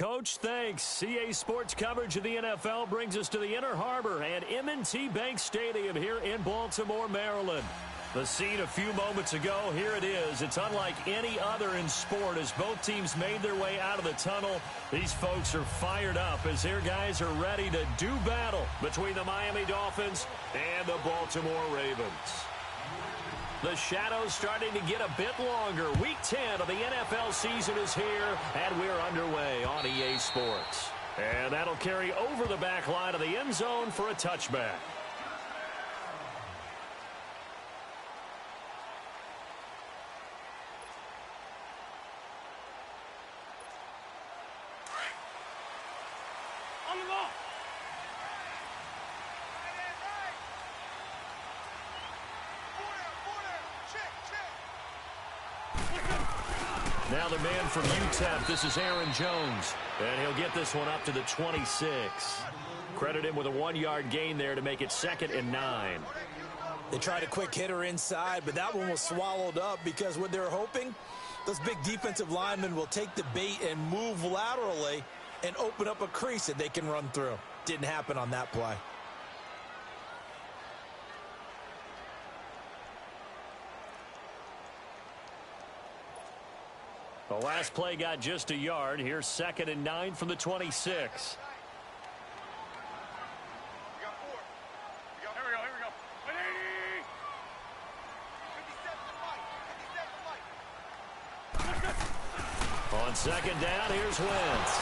Coach, thanks. CA Sports coverage of the NFL brings us to the Inner Harbor and M&T Bank Stadium here in Baltimore, Maryland. The scene a few moments ago, here it is. It's unlike any other in sport as both teams made their way out of the tunnel. These folks are fired up as their guys are ready to do battle between the Miami Dolphins and the Baltimore Ravens. The shadow's starting to get a bit longer. Week 10 of the NFL season is here, and we're underway on EA Sports. And that'll carry over the back line of the end zone for a touchback. Now the man from UTEP, this is Aaron Jones, and he'll get this one up to the 26. Credit him with a 1-yard gain there to make it 2nd and 9. They tried a quick hitter inside, but that one was swallowed up because what they're hoping, those big defensive linemen will take the bait and move laterally and open up a crease that they can run through. Didn't happen on that play. The last play got just a yard. Here's 2nd and 9 from the 26. On 2nd down, here's Wentz.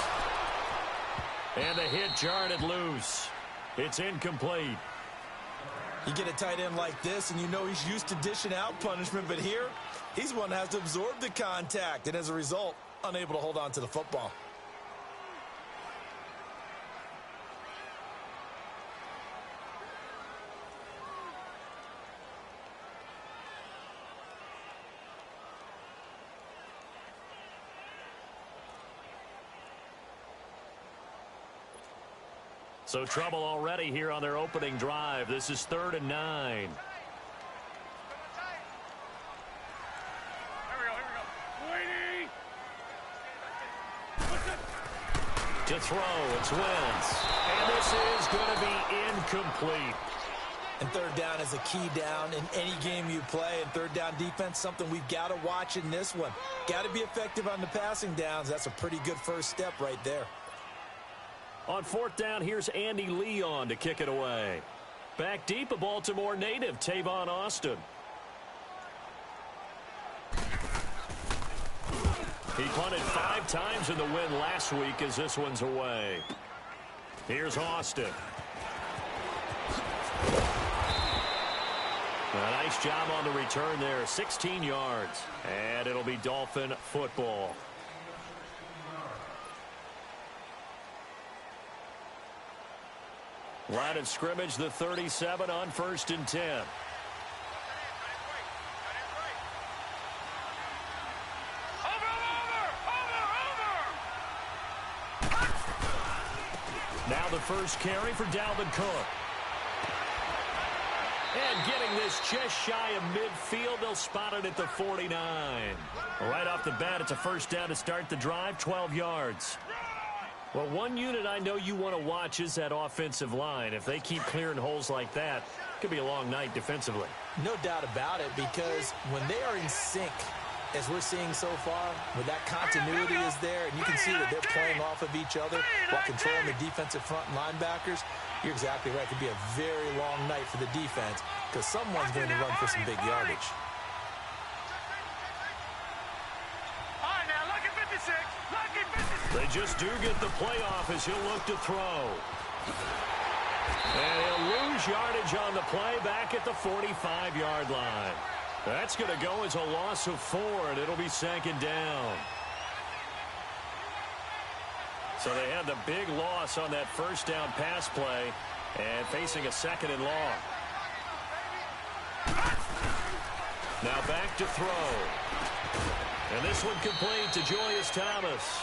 And the hit jarred it loose. It's incomplete. You get a tight end like this, and you know he's used to dishing out punishment, but here, he's one that has to absorb the contact, and as a result, unable to hold on to the football. So trouble already here on their opening drive. This is 3rd and 9. To throw, it's Wentz. And this is going to be incomplete. And 3rd down is a key down in any game you play. And 3rd down defense, something we've got to watch in this one. Got to be effective on the passing downs. That's a pretty good first step right there. On 4th down, here's Andy Leon to kick it away. Back deep, a Baltimore native, Tavon Austin. He punted 5 times in the win last week as this one's away. Here's Austin. A nice job on the return there, 16 yards. And it'll be Dolphin football. Line of scrimmage, the 37 on 1st and 10. Now the first carry for Dalvin Cook. And getting this just shy of midfield, they'll spot it at the 49. Right off the bat, it's a first down to start the drive, 12 yards. Well, one unit I know you want to watch is that offensive line. If they keep clearing holes like that, it could be a long night defensively. No doubt about it, because when they are in sync, as we're seeing so far, where that continuity is there, and you can see that they're playing off of each other while controlling the defensive front linebackers, you're exactly right. It could be a very long night for the defense because someone's going to run for some big yardage. All right, now, lucky 56. Lucky 56. They just do get the playoff as he'll look to throw. And he'll lose yardage on the play back at the 45-yard line. That's going to go as a loss of 4, and it'll be second down. So they had the big loss on that first down pass play and facing a second and long. Now back to throw. And this one complete to Julius Thomas.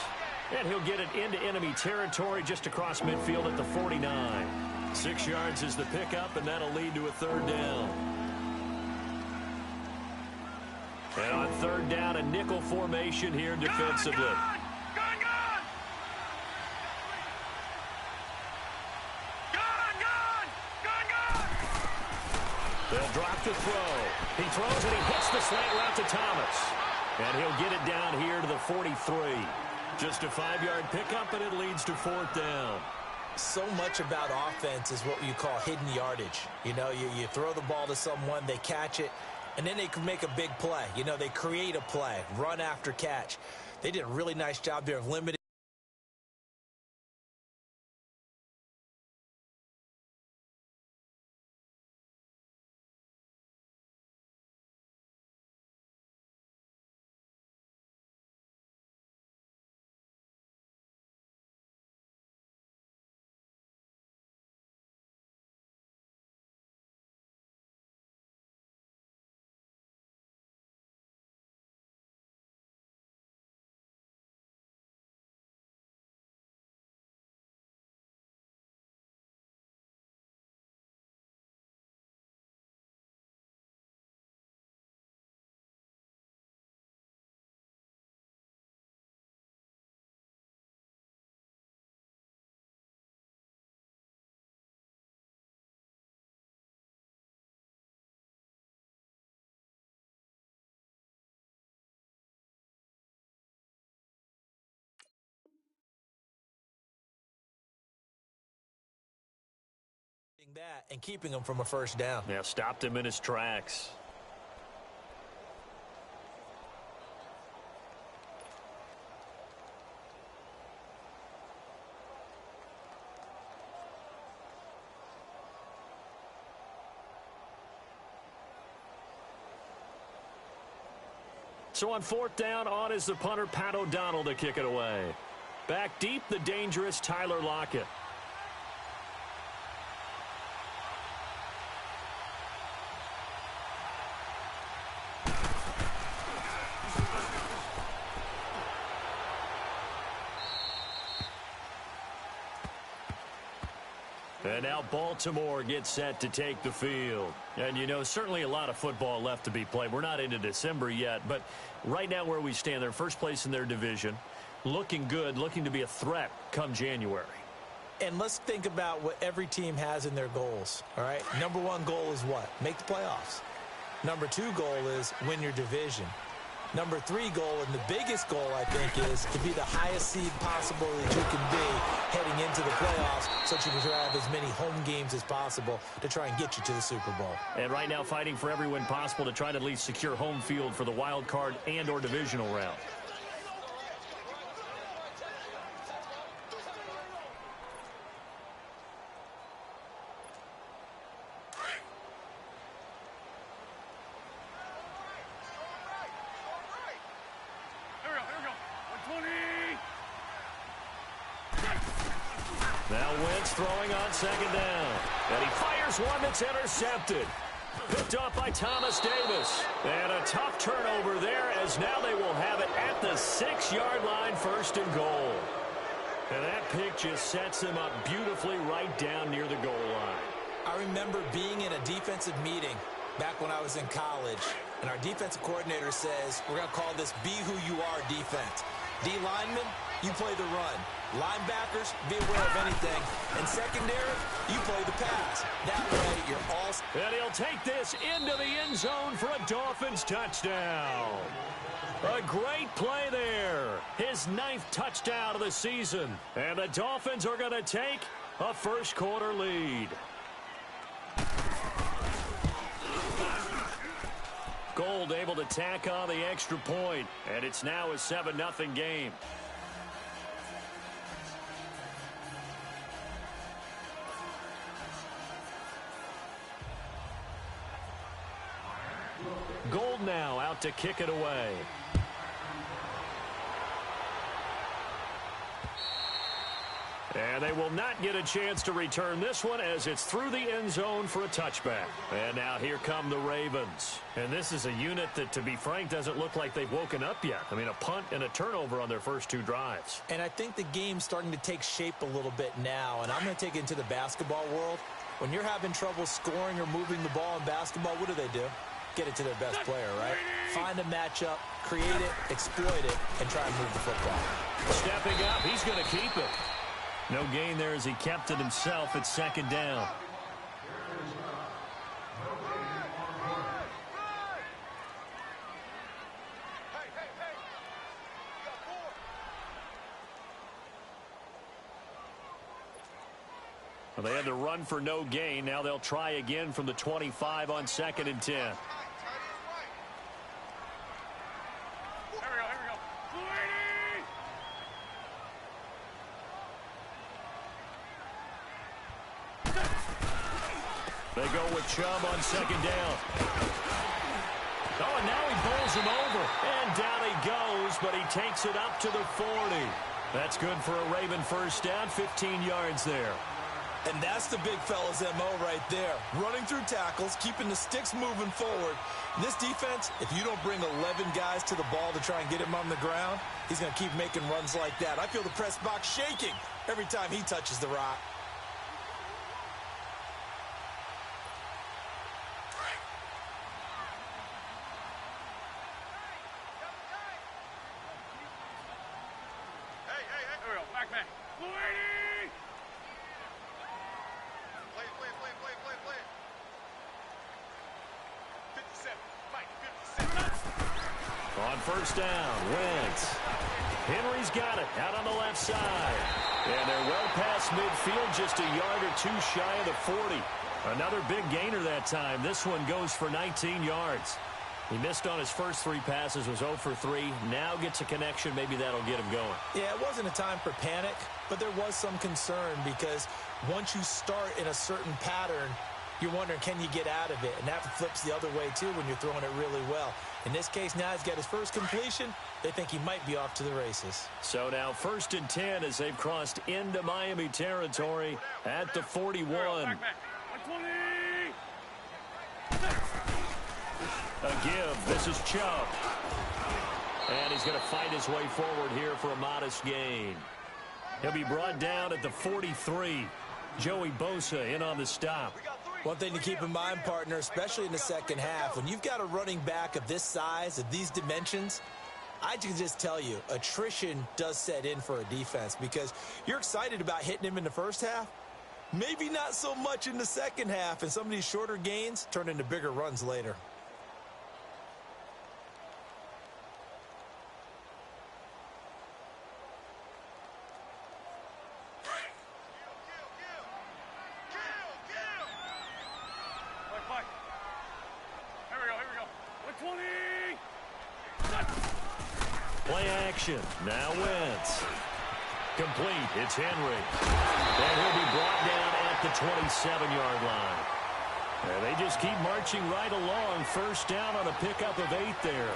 And he'll get it into enemy territory just across midfield at the 49. 6 yards is the pickup, and that'll lead to a third down. And on third down, a nickel formation here defensively. They'll drop the throw. He throws and he hits the slant route to Thomas. And he'll get it down here to the 43. Just a 5-yard pickup, and it leads to fourth down. So much about offense is what you call hidden yardage. You know, you throw the ball to someone, they catch it, and then they can make a big play. You know, they create a play, run after catch. They did a really nice job there of limiting. That and keeping him from a first down. Yeah, stopped him in his tracks. So on fourth down, on is the punter, Pat O'Donnell, to kick it away. Back deep, the dangerous Tyler Lockett. And now Baltimore gets set to take the field. And, you know, certainly a lot of football left to be played. We're not into December yet, but right now where we stand, they're first place in their division, looking good, looking to be a threat come January. And let's think about what every team has in their goals, all right? Number one goal is what? Make the playoffs. Number two goal is win your division. Number three goal, and the biggest goal, I think, is to be the highest seed possible that you can be heading into the playoffs so that you can have as many home games as possible to try and get you to the Super Bowl. And right now fighting for every win possible to try to at least secure home field for the wild card and or divisional round. Now Wentz throwing on second down. And he fires one that's intercepted. Picked off by Thomas Davis. And a tough turnover there as now they will have it at the 6-yard line, first and goal. And that pick just sets him up beautifully right down near the goal line. I remember being in a defensive meeting back when I was in college, and our defensive coordinator says, we're going to call this be who you are defense. D linemen, you play the run. Linebackers, be aware of anything. And secondary, you play the pass. That way, you're all... And he'll take this into the end zone for a Dolphins touchdown. A great play there. His 9th touchdown of the season. And the Dolphins are going to take a first-quarter lead. Gold able to tack on the extra point, and it's now a 7-0 game. Gold now out to kick it away. And they will not get a chance to return this one as it's through the end zone for a touchback. And now here come the Ravens. And this is a unit that, to be frank, doesn't look like they've woken up yet. I mean, a punt and a turnover on their first 2 drives. And I think the game's starting to take shape a little bit now. And I'm going to take it into the basketball world. When you're having trouble scoring or moving the ball in basketball, what do? Get it to their best player, right? Find a matchup, create it, exploit it, and try and move the football. Stepping up, he's going to keep it. No gain there as he kept it himself at 2nd down. Well, they had to run for no gain. Now they'll try again from the 25 on 2nd and 10. They go with Chubb on 2nd down. Oh, and now he bowls him over. And down he goes, but he takes it up to the 40. That's good for a Raven first down, 15 yards there. And that's the big fella's MO right there. Running through tackles, keeping the sticks moving forward. This defense, if you don't bring 11 guys to the ball to try and get him on the ground, he's going to keep making runs like that. I feel the press box shaking every time he touches the rock. On first down, Wentz. Henry's got it out on the left side. And they're well past midfield, just a yard or 2 shy of the 40. Another big gainer that time. This one goes for 19 yards. He missed on his first 3 passes, was 0 for 3. Now gets a connection. Maybe that'll get him going. Yeah, it wasn't a time for panic, but there was some concern because once you start in a certain pattern, you're wondering, can you get out of it? And that flips the other way, too, when you're throwing it really well. In this case, now he's got his first completion. They think he might be off to the races. So now 1st and 10 as they've crossed into Miami territory at the 41. A give. This is Chubb. And he's going to fight his way forward here for a modest gain. He'll be brought down at the 43. Joey Bosa in on the stop. One thing to keep in mind, partner, especially in the second half, when you've got a running back of this size, of these dimensions, I can just tell you, attrition does set in for a defense because you're excited about hitting him in the first half. Maybe not so much in the second half, and some of these shorter gains turn into bigger runs later. Play action. Now Wentz. Complete. It's Henry. And he'll be brought down at the 27-yard line. And they just keep marching right along. First down on a pickup of 8 there.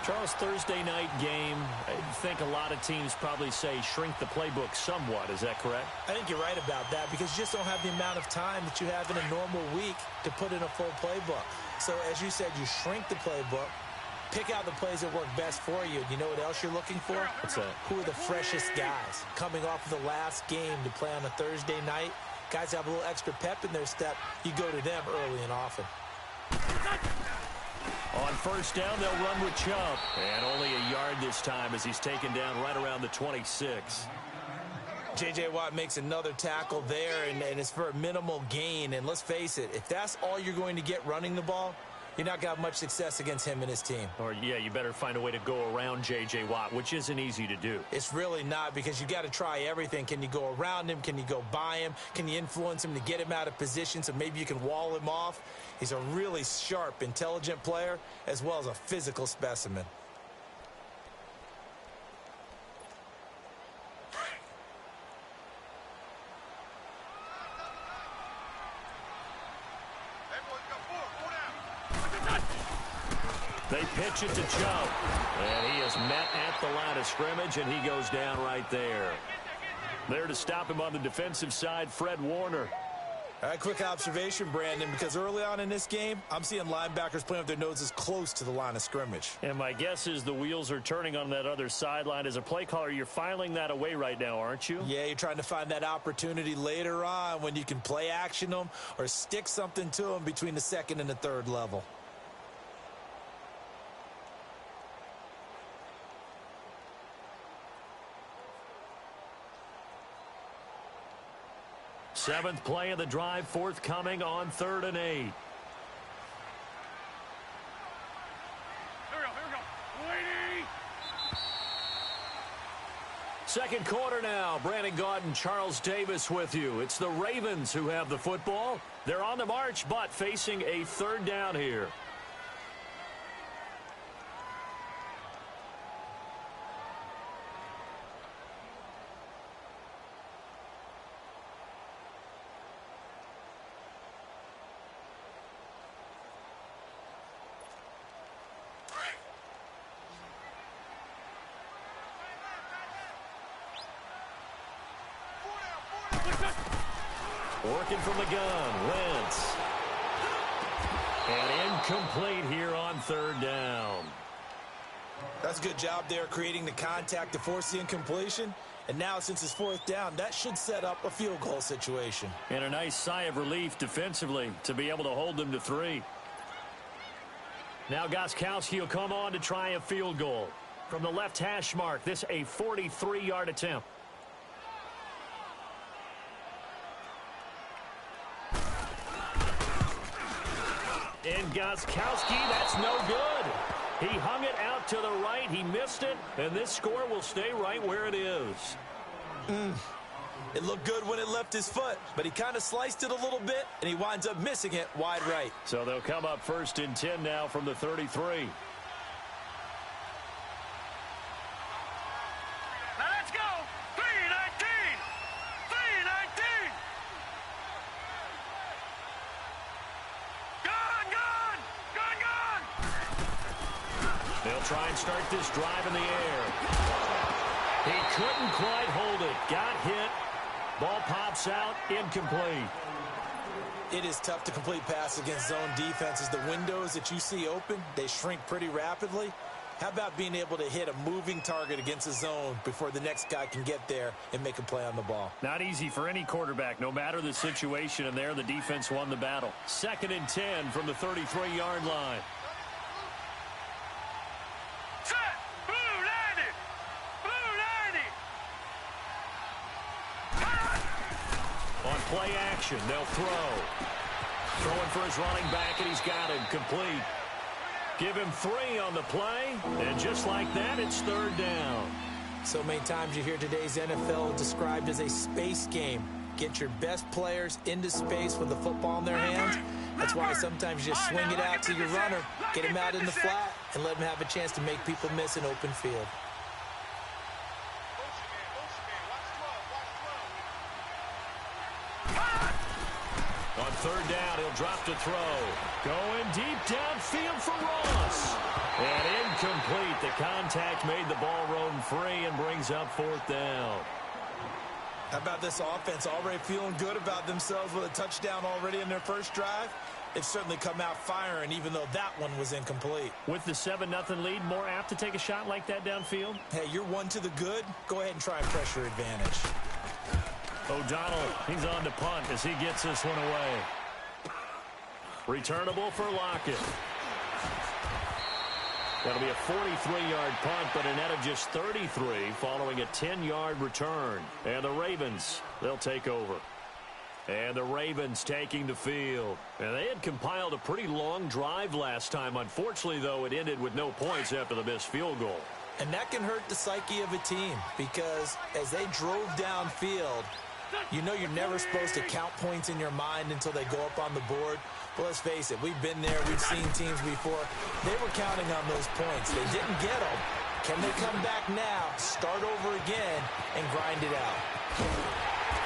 Charles, Thursday night game, I think a lot of teams probably say shrink the playbook somewhat. Is that correct? I think you're right about that because you just don't have the amount of time that you have in a normal week to put in a full playbook. So as you said, you shrink the playbook, Pick out the plays that work best for you. You know what else you're looking for? What's that? Who are the freshest guys coming off of the last game to play on a Thursday night? Guys have a little extra pep in their step. You go to them early and often. On first down, they'll run with Chubb. And only a yard this time as he's taken down right around the 26. J.J. Watt makes another tackle there, and it's for a minimal gain. And let's face it, if that's all you're going to get running the ball, you're not going to have much success against him and his team. Or, yeah, you better find a way to go around J.J. Watt, which isn't easy to do. It's really not, because you got to try everything. Can you go around him? Can you go by him? Can you influence him to get him out of position so maybe you can wall him off? He's a really sharp, intelligent player as well as a physical specimen. They pitch it to Chubb, and he is met at the line of scrimmage, and he goes down right there. There to stop him on the defensive side, Fred Warner. All right, quick observation, Brandon, because early on in this game, I'm seeing linebackers playing with their noses close to the line of scrimmage. And my guess is the wheels are turning on that other sideline. As a play caller, you're filing that away right now, aren't you? Yeah, you're trying to find that opportunity later on when you can play action them or stick something to them between the second and the third level. Seventh play of the drive, forthcoming on 3rd and 8. Here we go. Lady! Second quarter now. Brandon Gaudin, Charles Davis with you. It's the Ravens who have the football. They're on the march, but facing a 3rd down here. Working from the gun, Wentz. And incomplete here on 3rd down. That's a good job there creating the contact to force the incompletion. And now since it's 4th down, that should set up a field goal situation. And a nice sigh of relief defensively to be able to hold them to 3. Now Gostkowski will come on to try a field goal. From the left hash mark, this a 43-yard attempt. And Gostkowski, that's no good. He hung it out to the right. He missed it, and this score will stay right where it is. It looked good when it left his foot, but he kind of sliced it a little bit, and he winds up missing it wide right. So they'll come up 1st and 10 now from the 33. Now let's go. 319. 319. Gone. They'll try and start this drive in the air. He couldn't quite hold it. Got hit. Ball pops out. Incomplete. It is tough to complete passes against zone defenses. The windows that you see open, they shrink pretty rapidly. How about being able to hit a moving target against a zone before the next guy can get there and make a play on the ball? Not easy for any quarterback, no matter the situation, and there the defense won the battle. 2nd and 10 from the 33-yard line. Set. Blue 90. Blue 90. On play action, they'll throw. Throwing for his running back, and he's got him complete. Give him 3 on the play, and just like that, it's 3rd down. So many times you hear today's NFL described as a space game. Get your best players into space with the football in their hands. That's why sometimes you just swing it out to your runner, get him out in the flat, and let him have a chance to make people miss an open field. On 3rd down, he'll drop to throw. Going deep downfield for Ross. And incomplete. The contact made the ball roam free and brings up 4th down. How about this offense already feeling good about themselves with a touchdown already in their first drive? they've certainly come out firing, even though that one was incomplete. With the 7-0 lead, more apt to take a shot like that downfield? Hey, you're one to the good. Go ahead and try and press your advantage. O'Donnell, he's on to punt as he gets this one away. Returnable for Lockett. That'll be a 43-yard punt, but a net of just 33 following a 10-yard return. And the Ravens, they'll take over. And the Ravens taking the field. And they had compiled a pretty long drive last time. Unfortunately, though, it ended with no points after the missed field goal. And that can hurt the psyche of a team because as they drove downfield, you know you're never supposed to count points in your mind until they go up on the board. But let's face it, we've been there. We've seen teams before. They were counting on those points. They didn't get them. Can they come back now, start over again, and grind it out?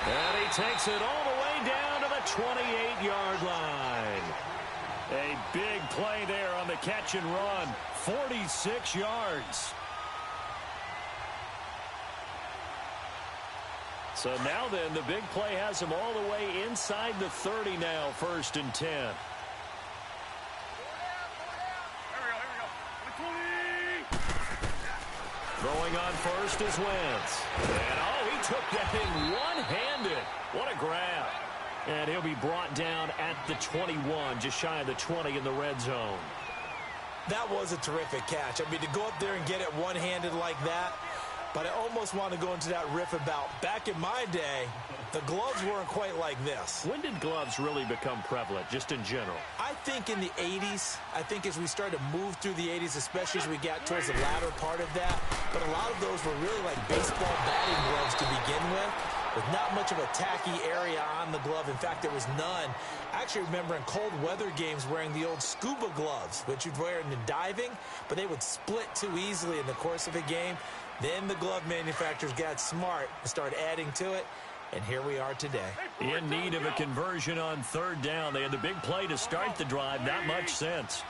And he takes it all the way down to the 28-yard line. A big play there on the catch and run. 46 yards. So now then, the big play has him all the way inside the 30 now, 1st and 10. Here we go. Throwing on first is Wentz. And, oh, he took that in one-handed. What a grab. And he'll be brought down at the 21, just shy of the 20 in the red zone. That was a terrific catch. I mean, to go up there and get it one-handed like that, but I almost want to go into that riff about back in my day, the gloves weren't quite like this. When did gloves really become prevalent, just in general? I think in the 80s. I think as we started to move through the 80s, especially as we got towards the latter part of that. But a lot of those were really like baseball batting gloves to begin with not much of a tacky area on the glove. In fact, there was none. I actually remember in cold weather games wearing the old scuba gloves, which you'd wear in the diving, but they would split too easily in the course of a game. Then the glove manufacturers got smart and started adding to it, and here we are today. In need of a conversion on third down. They had the big play to start the drive. Not much sense.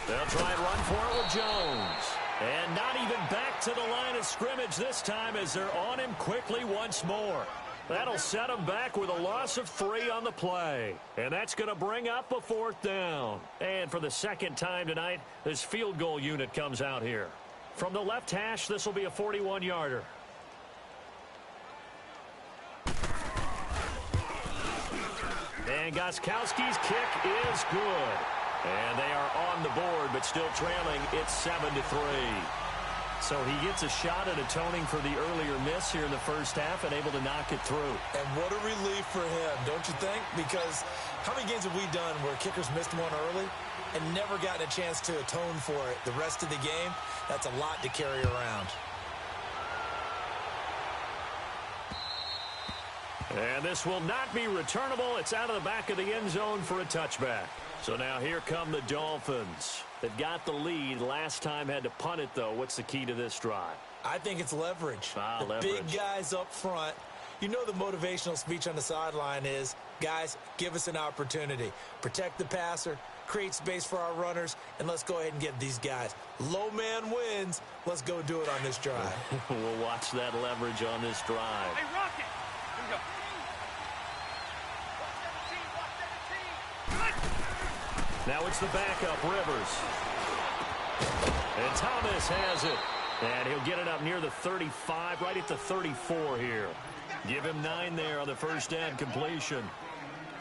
They'll try and run for it with Jones. And not even back to the line of scrimmage this time as they're on him quickly once more. That'll set him back with a loss of 3 on the play. And that's going to bring up a 4th down. And for the second time tonight, this field goal unit comes out here. From the left hash, this will be a 41-yarder. And Gostkowski's kick is good. And they are on the board, but still trailing. It's 7-3. So he gets a shot at atoning for the earlier miss here in the first half and able to knock it through. And what a relief for him, don't you think? Because how many games have we done where kickers missed one early and never gotten a chance to atone for it the rest of the game? That's a lot to carry around. And this will not be returnable. It's out of the back of the end zone for a touchback. So now here come the Dolphins. They've got the lead. Last time had to punt it, though. What's the key to this drive? I think it's leverage. Leverage. Big guys up front. You know the motivational speech on the sideline is, guys, give us an opportunity. Protect the passer, create space for our runners, and let's go ahead and get these guys. Low man wins. Let's go do it on this drive. We'll watch that leverage on this drive. Hey, Rocket! Here we go. Now it's the backup, Rivers. And Thomas has it. And he'll get it up near the 35, right at the 34 here. Give him 9 there on the first down completion.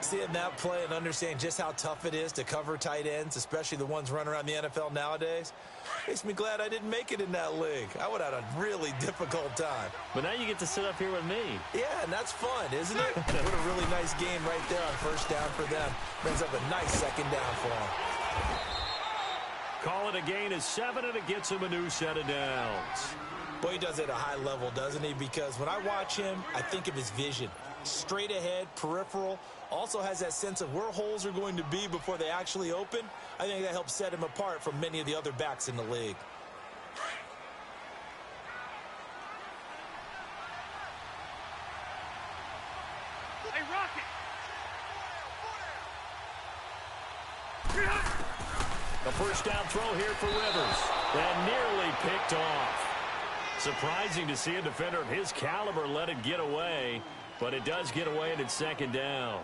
Seeing that play and understanding just how tough it is to cover tight ends, especially the ones running around the NFL nowadays, makes me glad I didn't make it in that league. I would have had a really difficult time. But now you get to sit up here with me. Yeah, and that's fun, isn't it? What a really nice game right there on first down for them. Brings up a nice second down for them. Call it a gain of 7, and it gets him a new set of downs. Boy, he does it at a high level, doesn't he? Because when I watch him, I think of his vision. Straight ahead, peripheral. Also has that sense of where holes are going to be before they actually open. I think that helps set him apart from many of the other backs in the league. Hey, Rocket! A first down throw here for Rivers. And nearly picked off. Surprising to see a defender of his caliber let it get away, but it does get away and it's second down.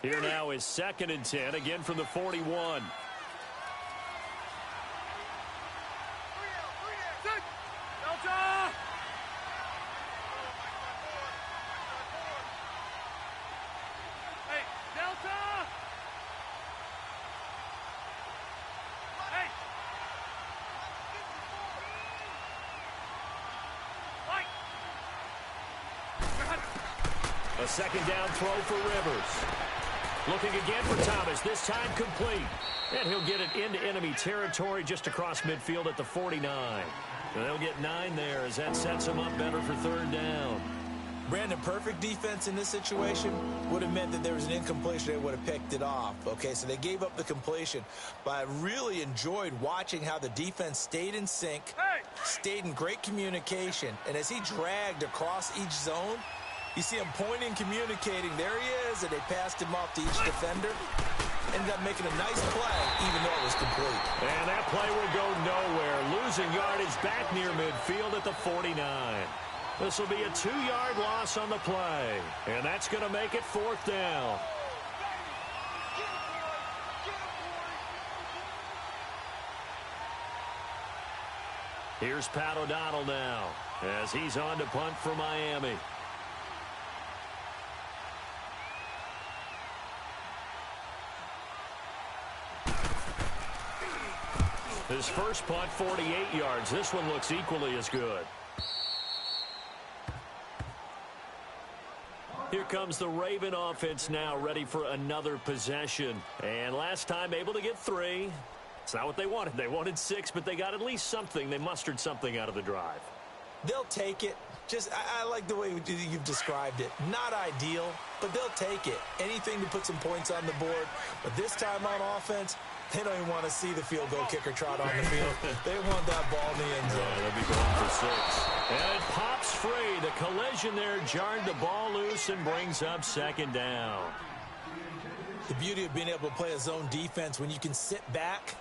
Here now is 2nd and 10, again from the 41. Delta! Hey, Delta! Hey! Mike! A second down throw for Rivers. Looking again for Thomas, this time complete. And he'll get it into enemy territory just across midfield at the 49. And they'll get 9 there as that sets him up better for 3rd down. Brandon, perfect defense in this situation would have meant that there was an incompletion. They would have picked it off. Okay, so they gave up the completion. But I really enjoyed watching how the defense stayed in sync, stayed in great communication. And as he dragged across each zone, you see him pointing, communicating. There he is, and they passed him off to each defender. Ended up making a nice play, even though it was complete. And that play will go nowhere. Losing yardage back near midfield at the 49. This will be a 2-yard loss on the play. And that's going to make it 4th down. Here's Pat O'Donnell now as he's on to punt for Miami. His first punt, 48 yards. This one looks equally as good. Here comes the Raven offense now, ready for another possession. And last time able to get 3. It's not what they wanted. They wanted 6, but they got at least something. They mustered something out of the drive. They'll take it. Just, I like the way you've described it. Not ideal, but they'll take it. Anything to put some points on the board. But this time on offense, they don't even want to see the field goal kicker trot on the field. They want that ball in the end zone. Yeah, they'll be going for 6. And it pops free. The collision there jarred the ball loose and brings up 2nd down. The beauty of being able to play a zone defense when you can sit back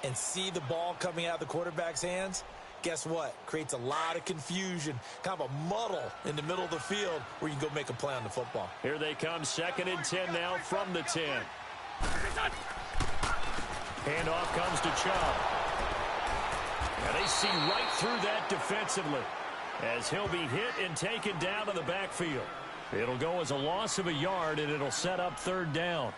and see the ball coming out of the quarterback's hands, guess what? Creates a lot of confusion, kind of a muddle in the middle of the field where you can go make a play on the football. Here they come, 2nd and 10 now from the 10. Handoff comes to Chubb. And they see right through that defensively as he'll be hit and taken down to the backfield. It'll go as a loss of a yard, and it'll set up 3rd down.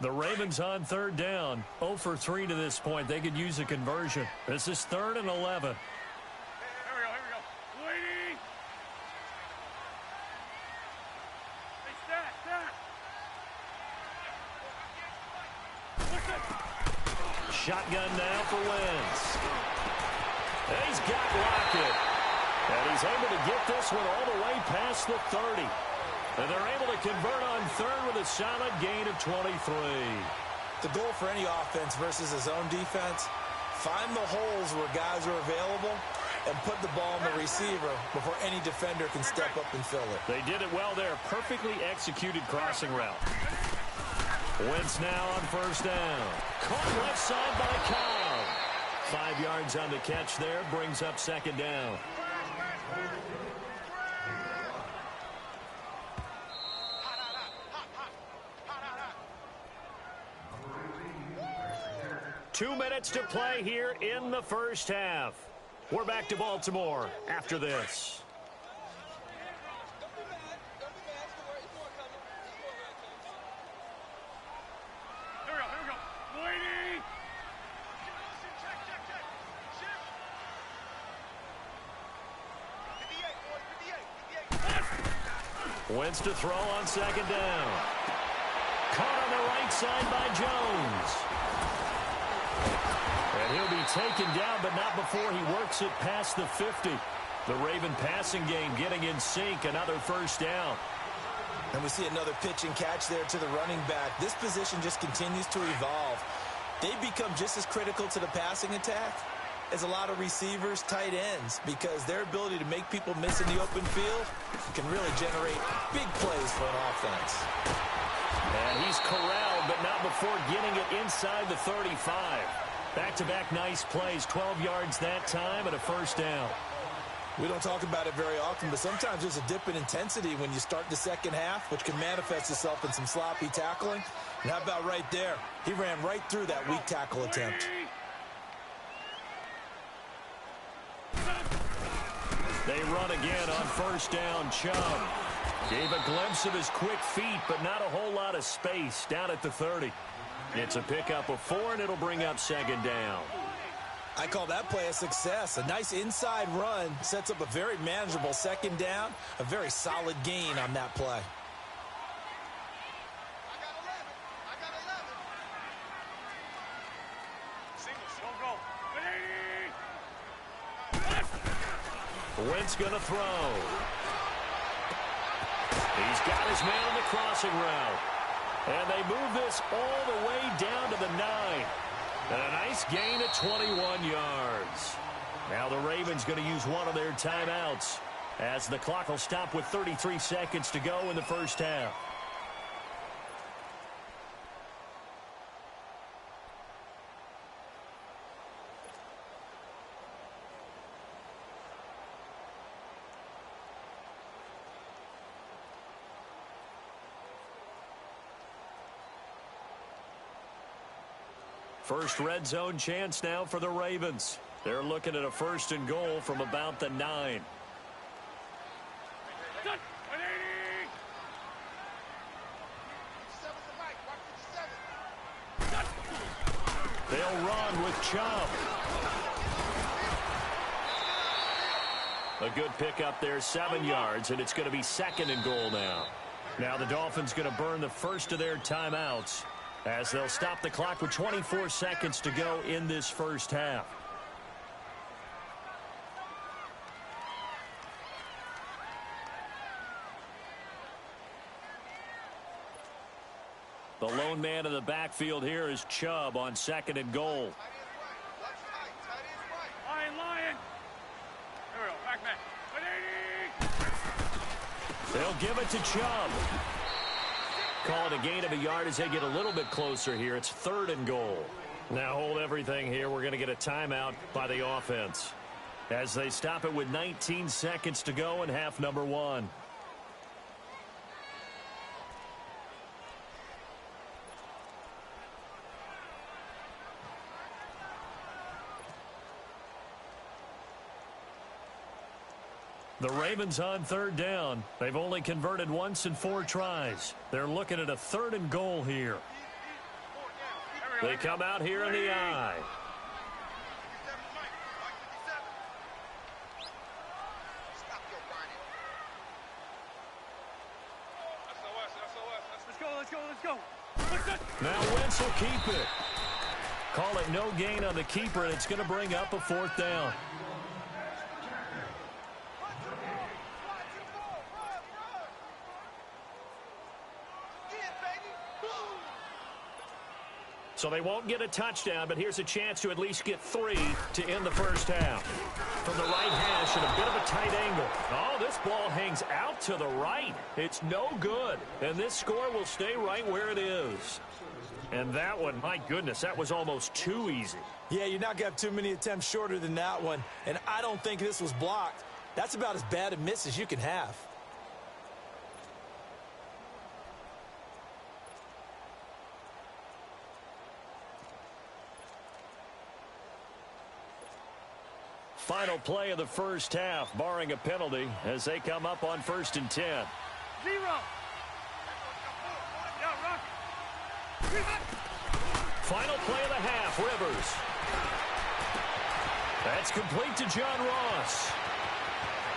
The Ravens on 3rd down. 0 for 3 to this point. They could use a conversion. This is 3rd and 11. Shotgun now for Wentz. And he's got Lockett. And he's able to get this one all the way past the 30. And they're able to convert on 3rd with a solid gain of 23. The goal for any offense versus a zone defense, find the holes where guys are available and put the ball in the receiver before any defender can step up and fill it. They did it well there. Perfectly executed crossing route. Wentz now on 1st down. Caught left side by Cobb. 5 yards on the catch there. Brings up 2nd down. Two minutes to play here in the first half. We're back to Baltimore after this. Wentz to throw on 2nd down. Caught on the right side by Jones. And he'll be taken down, but not before he works it past the 50. The Raven passing game getting in sync. Another 1st down. And we see another pitch and catch there to the running back. This position just continues to evolve. They become just as critical to the passing attack is a lot of receivers, tight ends, because their ability to make people miss in the open field can really generate big plays for an offense. And he's corralled, but not before getting it inside the 35. Back-to-back nice plays, 12 yards that time and a first down. We don't talk about it very often, but sometimes there's a dip in intensity when you start the second half, which can manifest itself in some sloppy tackling. And how about right there? He ran right through that weak tackle attempt. They run again on first down. Chubb gave a glimpse of his quick feet, but not a whole lot of space down at the 30. It's a pickup of 4, and it'll bring up second down. I call that play a success. A nice inside run sets up a very manageable second down, a very solid gain on that play. Wentz going to throw. He's got his man on the crossing route. And they move this all the way down to the 9. And a nice gain at 21 yards. Now the Ravens going to use one of their timeouts as the clock will stop with 33 seconds to go in the first half. First red zone chance now for the Ravens. They're looking at a first and goal from about the 9. They'll run with Chubb. A good pickup there, 7 yards, and it's going to be second and goal now. Now the Dolphins going to burn the first of their timeouts as they'll stop the clock with 24 seconds to go in this first half. The lone man in the backfield here is Chubb on second and goal. Lion. Here we go. Back man. They'll give it to Chubb. Call it a gain of a yard as they get a little bit closer here. It's third and goal. Now hold everything here. We're going to get a timeout by the offense as they stop it with 19 seconds to go in half number 1. The Ravens on third down. They've only converted once in 4 tries. They're looking at a third and goal here. They come out here in the I. Let's go. Now Wentz will keep it. Call it no gain on the keeper, and it's going to bring up a fourth down. So they won't get a touchdown, but here's a chance to at least get 3 to end the first half. From the right hash at a bit of a tight angle. Oh, this ball hangs out to the right. It's no good. And this score will stay right where it is. And that one, my goodness, that was almost too easy. Yeah, you're not going to have too many attempts shorter than that one. And I don't think this was blocked. That's about as bad a miss as you can have. Final play of the first half, barring a penalty, as they come up on 1st and 10. 0. Final play of the half, Rivers. That's complete to John Ross.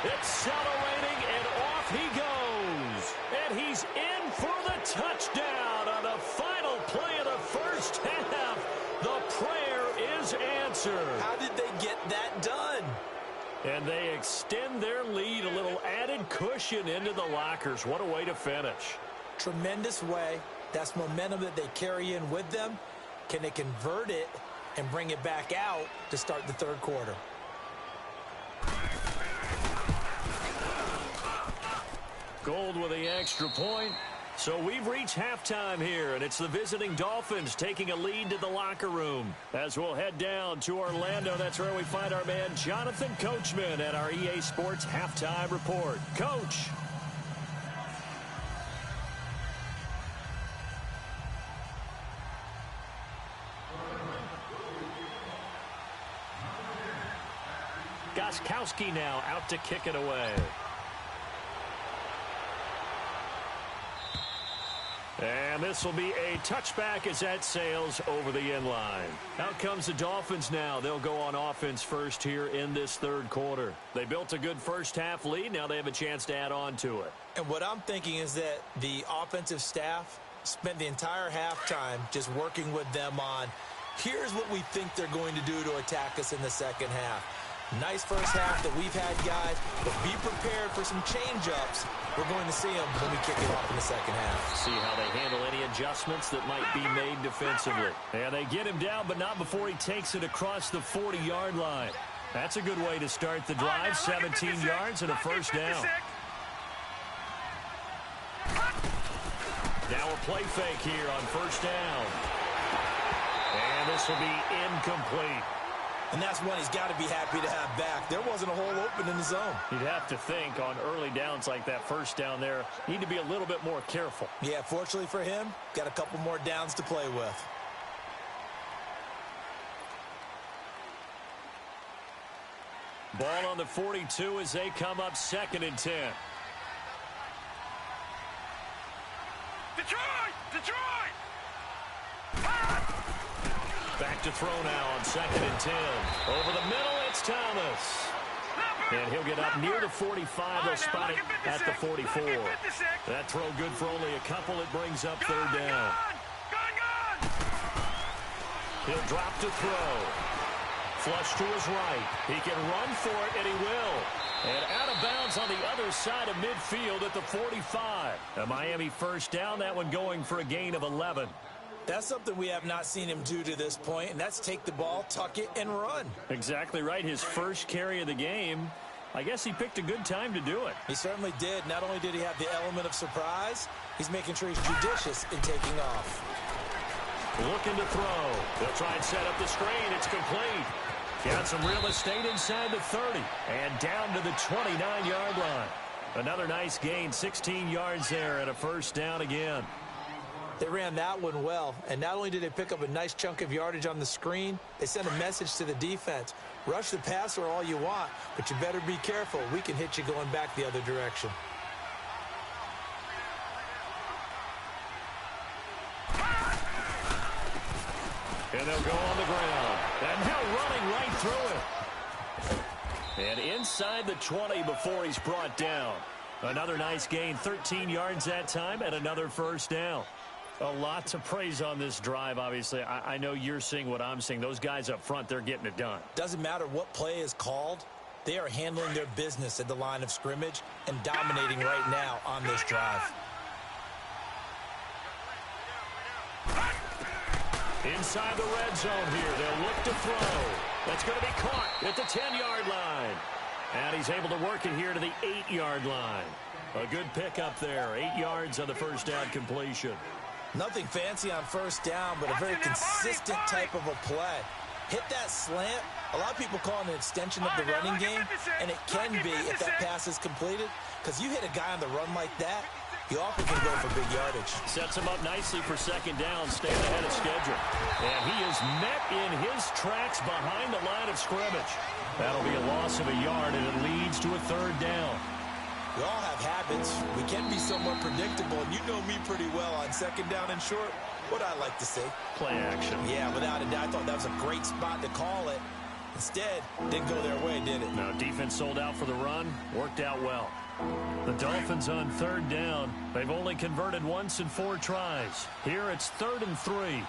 Accelerating, and off he goes. And he's in for the touchdown on the final play of the first half. The prayer is answered. How did they get that done? And they extend their lead, a little added cushion into the lockers. What a way to finish. Tremendous way. That's momentum that they carry in with them. Can they convert it and bring it back out to start the third quarter. Gold with the extra point. So we've reached halftime here, and it's the visiting Dolphins taking a lead to the locker room. As we'll head down to Orlando, that's where we find our man Jonathan Coachman at our EA Sports Halftime Report. Coach. Gostkowski now out to kick it away. And this will be a touchback as that sails over the end line. Out comes the Dolphins now. They'll go on offense first here in this third quarter. They built a good first half lead. Now they have a chance to add on to it. And what I'm thinking is that the offensive staff spent the entire halftime just working with them on, here's what we think they're going to do to attack us in the second half. Nice first half that we've had, guys, but be prepared for some change-ups. We're going to see them when we kick it off in the second half. See how they handle any adjustments that might be made defensively. And they get him down, but not before he takes it across the 40-yard line. That's a good way to start the drive, 17 yards and a first down. Now a play fake here on first down. And this will be incomplete. And that's one he's got to be happy to have back. There wasn't a hole open in the zone. You'd have to think on early downs like that first down there, need to be a little bit more careful. Yeah, fortunately for him, got a couple more downs to play with. Ball on the 42 as they come up 2nd and 10. Detroit! Back to throw now on 2nd and 10. Over the middle, it's Thomas. And he'll get up near the 45. They'll spot it at the 44. That throw good for only a couple. It brings up third down. He'll drop to throw. Flush to his right. He can run for it, and he will. And out of bounds on the other side of midfield at the 45. A Miami first down, that one going for a gain of 11. That's something we have not seen him do to this point, and that's take the ball, tuck it, and run. Exactly right. His first carry of the game. I guess he picked a good time to do it. He certainly did. Not only did he have the element of surprise, he's making sure he's judicious in taking off. Looking to throw. They'll try and set up the screen. It's complete. Got some real estate inside the 30 and down to the 29-yard line. Another nice gain, 16 yards there and a first down again. They ran that one well, and not only did they pick up a nice chunk of yardage on the screen, they sent a message to the defense. Rush the passer all you want, but you better be careful. We can hit you going back the other direction. And they'll go on the ground. And now running right through it. And inside the 20 before he's brought down. Another nice gain, 13 yards that time, and another first down. A lot to praise on this drive, obviously. I know you're seeing what I'm seeing. Those guys up front, they're getting it done. Doesn't matter what play is called. They are handling their business at the line of scrimmage and dominating right now on this drive. Inside the red zone here. They'll look to throw. That's going to be caught at the 10-yard line. And he's able to work it here to the 8-yard line. A good pickup there. 8 yards on the first down completion. Nothing fancy on first down, but a very consistent type of a play. Hit that slant. A lot of people call it an extension of the running game, and it can be if that pass is completed, because you hit a guy on the run like that, he often can go for big yardage. Sets him up nicely for second down, staying ahead of schedule. And he is met in his tracks behind the line of scrimmage. That'll be a loss of a yard, and it leads to a third down. We all have habits. We can be somewhat predictable, and you know me pretty well on second down and short. What I like to see. Play action. Yeah, without a doubt. I thought that was a great spot to call it. Instead, didn't go their way, did it? No, defense sold out for the run. Worked out well. The Dolphins on third down. They've only converted once in 4 tries. Here it's 3rd and 3.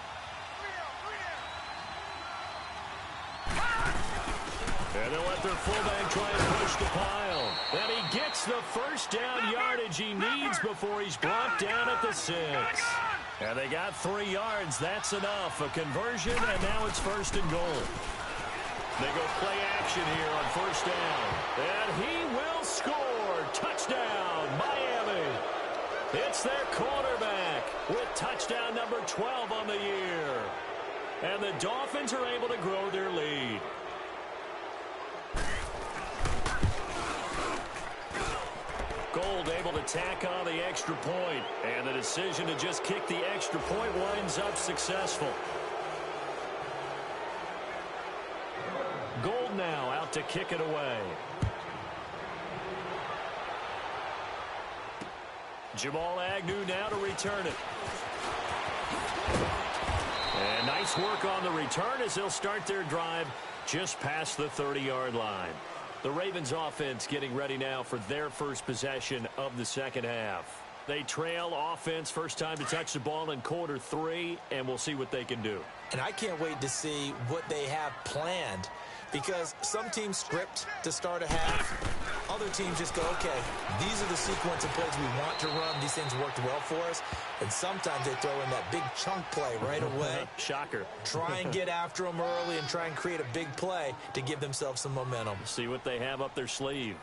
And they'll let their fullback try and push the pile. And he gets the first down yardage he needs before he's brought down at the 6. And they got 3 yards. That's enough. A conversion, and now it's 1st and goal. They go play action here on 1st down. And he will score. Touchdown, Miami. It's their quarterback with touchdown number 12 on the year. And the Dolphins are able to grow their lead. Gold able to tack on the extra point, and the decision to just kick the extra point winds up successful. Gold now out to kick it away. Jamal Agnew now to return it. And nice work on the return as they'll start their drive just past the 30-yard line. The Ravens offense getting ready now for their first possession of the second half. They trail offense, first time to touch the ball in quarter 3, and we'll see what they can do. And I can't wait to see what they have planned, because some teams script to start a half. Other teams just go, okay, these are the sequence of plays we want to run. These things worked well for us. And sometimes they throw in that big chunk play right away. Shocker. Try and get after them early and try and create a big play to give themselves some momentum. See what they have up their sleeve.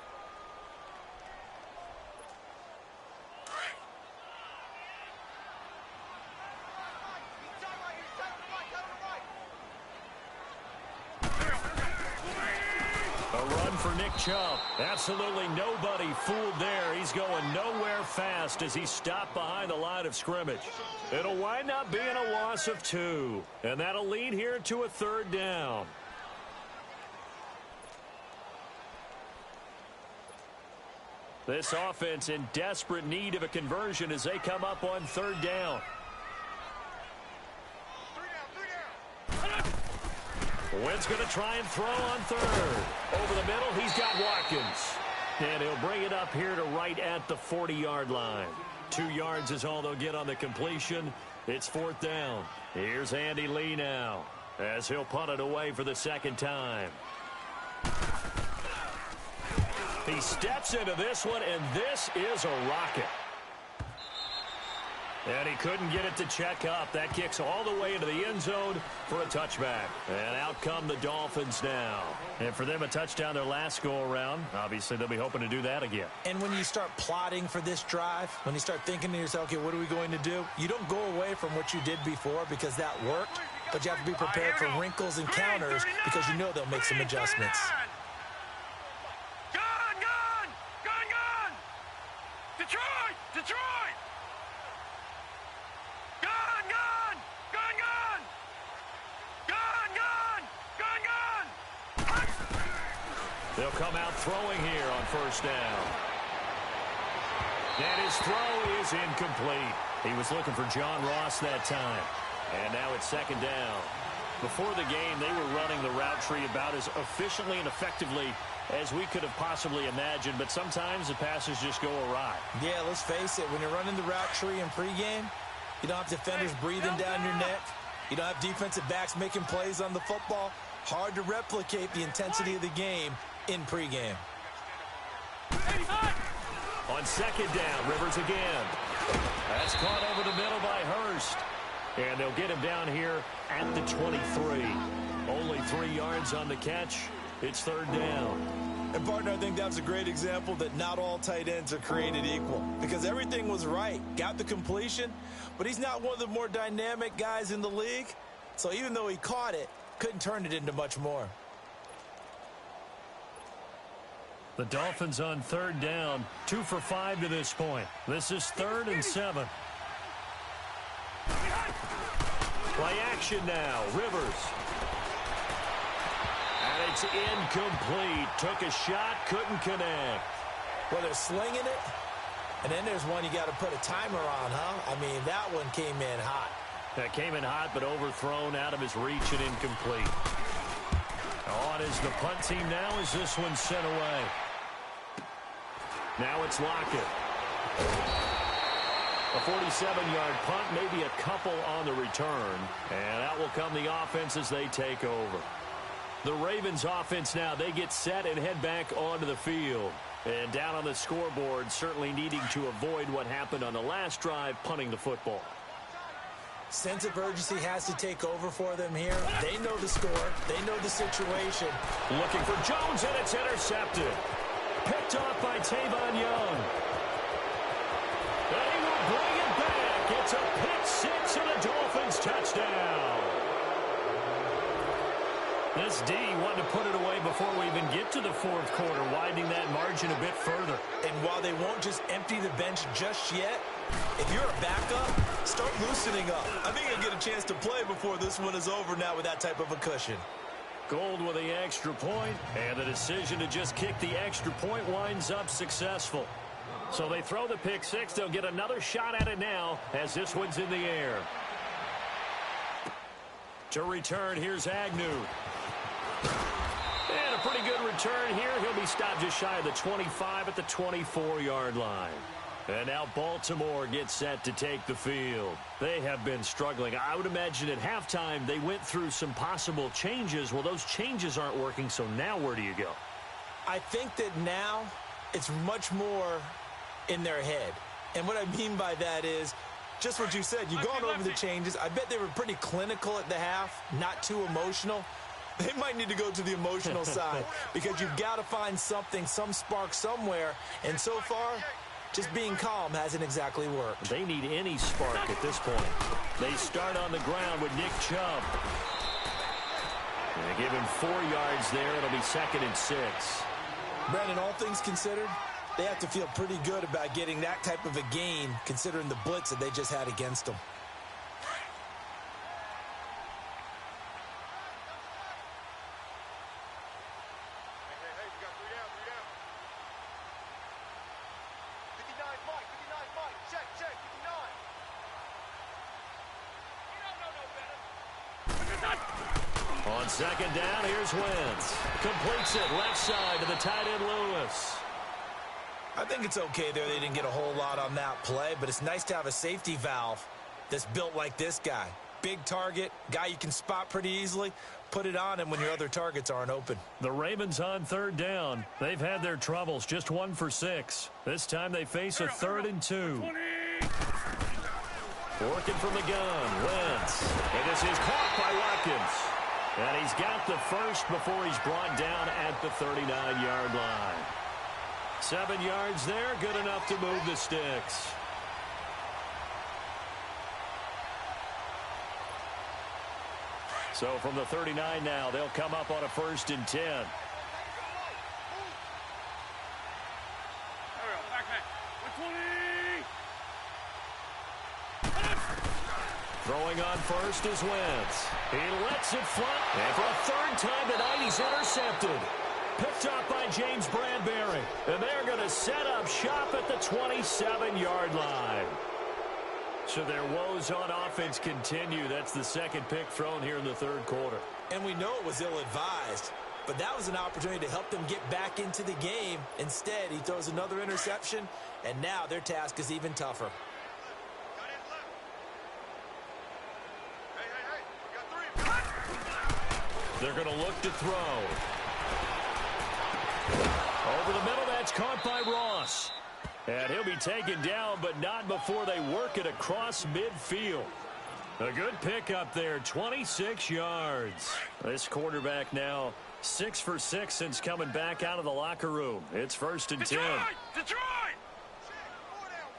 Chubb. Absolutely nobody fooled there. He's going nowhere fast as he stopped behind the line of scrimmage. It'll wind up being a loss of 2. And that'll lead here to a 3rd down. This offense in desperate need of a conversion as they come up on 3rd down. Wynn's going to try and throw on 3rd. Over the middle, he's got Watkins. And he'll bring it up here to right at the 40-yard line. 2 yards is all they'll get on the completion. It's 4th down. Here's Andy Lee now as he'll punt it away for the 2nd time. He steps into this one, and this is a rocket. And he couldn't get it to check up. That kicks all the way into the end zone for a touchback. And out come the Dolphins now. And for them, a touchdown their last go-around. Obviously, they'll be hoping to do that again. And when you start plotting for this drive, when you start thinking to yourself, okay, what are we going to do? You don't go away from what you did before because that worked. But you have to be prepared for wrinkles and counters because you know they'll make some adjustments. Gun! Detroit! They'll come out throwing here on 1st down. And his throw is incomplete. He was looking for John Ross that time. And now it's 2nd down. Before the game, they were running the route tree about as efficiently and effectively as we could have possibly imagined. But sometimes the passes just go awry. Yeah, let's face it. When you're running the route tree in pregame, you don't have defenders breathing down your neck. You don't have defensive backs making plays on the football. Hard to replicate the intensity of the game in pregame. On 2nd down, Rivers again. That's caught over the middle by Hurst. And they'll get him down here at the 23. Only 3 yards on the catch. It's 3rd down. And, partner, I think that was a great example that not all tight ends are created equal. Because everything was right. Got the completion, but he's not one of the more dynamic guys in the league. So even though he caught it, couldn't turn it into much more. The Dolphins on 3rd down, 2 for 5 to this point. This is 3rd and 7. Play action now, Rivers. And it's incomplete. Took a shot, couldn't connect. Well, they're slinging it, and then there's one you got to put a timer on, huh? I mean, that one came in hot. That came in hot, but overthrown out of his reach and incomplete. On is the punt team now as this one's sent away. Now it's Lockett. A 47-yard punt, maybe a couple on the return. And out will come the offense as they take over. The Ravens offense now, they get set and head back onto the field. And down on the scoreboard, certainly needing to avoid what happened on the last drive, punting the football. Sense of urgency has to take over for them here. They know the score. They know the situation. Looking for Jones, and it's intercepted. Picked off by Tavon Young. And he will bring it back. It's a pick six and a Dolphins touchdown. This D wanted to put it away before we even get to the fourth quarter, widening that margin a bit further. And while they won't just empty the bench just yet, if you're a backup, start loosening up. I think you'll get a chance to play before this one is over now with that type of a cushion. Gold with the extra point, and the decision to just kick the extra point winds up successful. So they throw the pick six. They'll get another shot at it now as this one's in the air. To return, here's Agnew. And a pretty good return here. He'll be stopped just shy of the 25 at the 24-yard line. And now Baltimore gets set to take the field. They have been struggling. I would imagine at halftime they went through some possible changes. Well, those changes aren't working, so now where do you go? I think that now it's much more in their head. And what I mean by that is just what you said. You've gone over the changes. I bet they were pretty clinical at the half, not too emotional. They might need to go to the emotional side because you've got to find something, some spark somewhere. And so far, just being calm hasn't exactly worked. They need any spark at this point. They start on the ground with Nick Chubb. They give him 4 yards there. It'll be 2nd and 6. Brandon, all things considered, they have to feel pretty good about getting that type of a gain considering the blitz that they just had against them. On 2nd down, here's Wentz. Completes it left side to the tight end Lewis. I think it's okay there. They didn't get a whole lot on that play, but it's nice to have a safety valve that's built like this guy. Big target, guy you can spot pretty easily. Put it on him when your other targets aren't open. The Ravens on 3rd down. They've had their troubles, just 1 for 6. This time they face a 3rd and 2. Working from the gun, Wentz. And this is caught by Watkins. And he's got the first before he's brought down at the 39-yard line. 7 yards there, good enough to move the sticks. So from the 39 now, they'll come up on a 1st and 10. Throwing on first is Wentz. He lets it fly. And for a 3rd time tonight, he's intercepted. Picked up by James Bradbury. And they're going to set up shop at the 27-yard line. So their woes on offense continue. That's the 2nd pick thrown here in the 3rd quarter. And we know it was ill-advised. But that was an opportunity to help them get back into the game. Instead, he throws another interception. And now their task is even tougher. They're going to look to throw. Over the middle, that's caught by Ross. And he'll be taken down, but not before they work it across midfield. A good pickup there, 26 yards. This quarterback now 6 for 6 since coming back out of the locker room. It's 1st and 10. Detroit!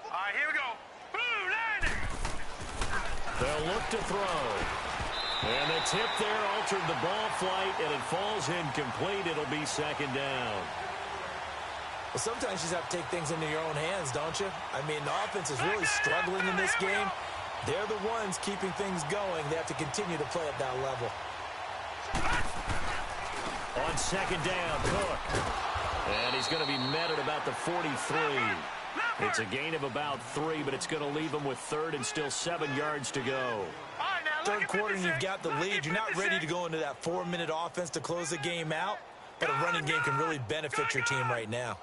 All right, here we go. Blue landing! They'll look to throw. And the tip there altered the ball flight, and it falls incomplete. It'll be 2nd down. Well, sometimes you just have to take things into your own hands, don't you? I mean, the offense is really struggling in this game. They're the ones keeping things going. They have to continue to play at that level. On 2nd down, Cook. And he's going to be met at about the 43. It's a gain of about 3, but it's going to leave him with 3rd and still 7 yards to go. 3rd quarter, and you've got the lead. You're not ready to go into that 4-minute offense to close the game out, but a running game can really benefit your team right now.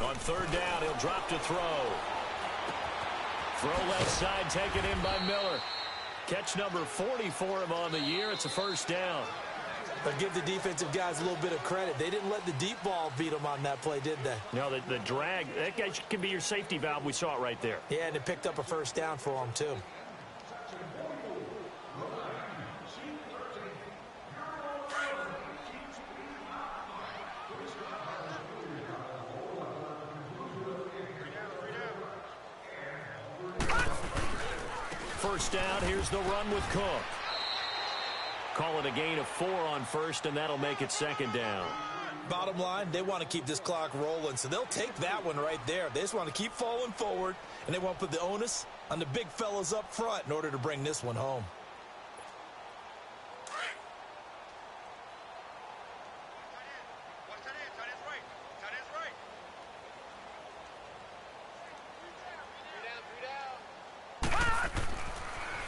On 3rd down, he'll drop to throw. Throw left side, taken in by Miller. Catch number 40 for him on the year. It's a 1st down. But give the defensive guys a little bit of credit. They didn't let the deep ball beat them on that play, did they? No, the drag, that guy can be your safety valve. We saw it right there. Yeah, and it picked up a first down for them, too. First down, here's the run with Cook. Call it a gain of 4 on first, and that'll make it second down. Bottom line, they want to keep this clock rolling, so they'll take that one right there. They just want to keep falling forward, and they want to put the onus on the big fellas up front in order to bring this one home.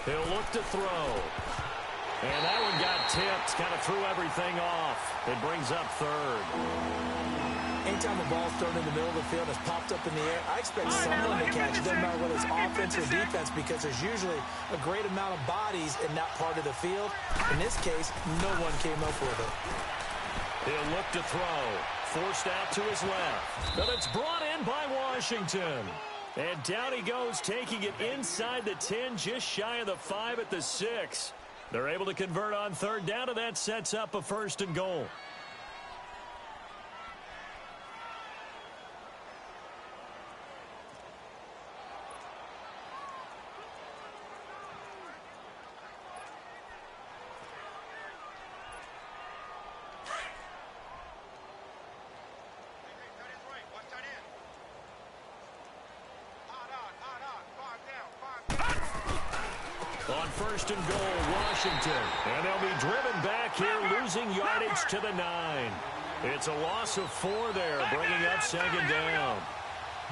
He'll look to throw. And that one got tipped, kind of threw everything off. It brings up third. Anytime a ball's thrown in the middle of the field and it's popped up in the air, I expect someone to catch it. Doesn't matter whether it's offense or defense, because there's usually a great amount of bodies in that part of the field. In this case, no one came up with it. He'll look to throw. Forced out to his left. But it's brought in by Washington. And down he goes, taking it inside the 10, just shy of the 5 at the 6. They're able to convert on third down, and that sets up a first and goal. On first and goal, Washington. And they'll be driven back here, losing yardage to the 9. It's a loss of 4 there, bringing up second down.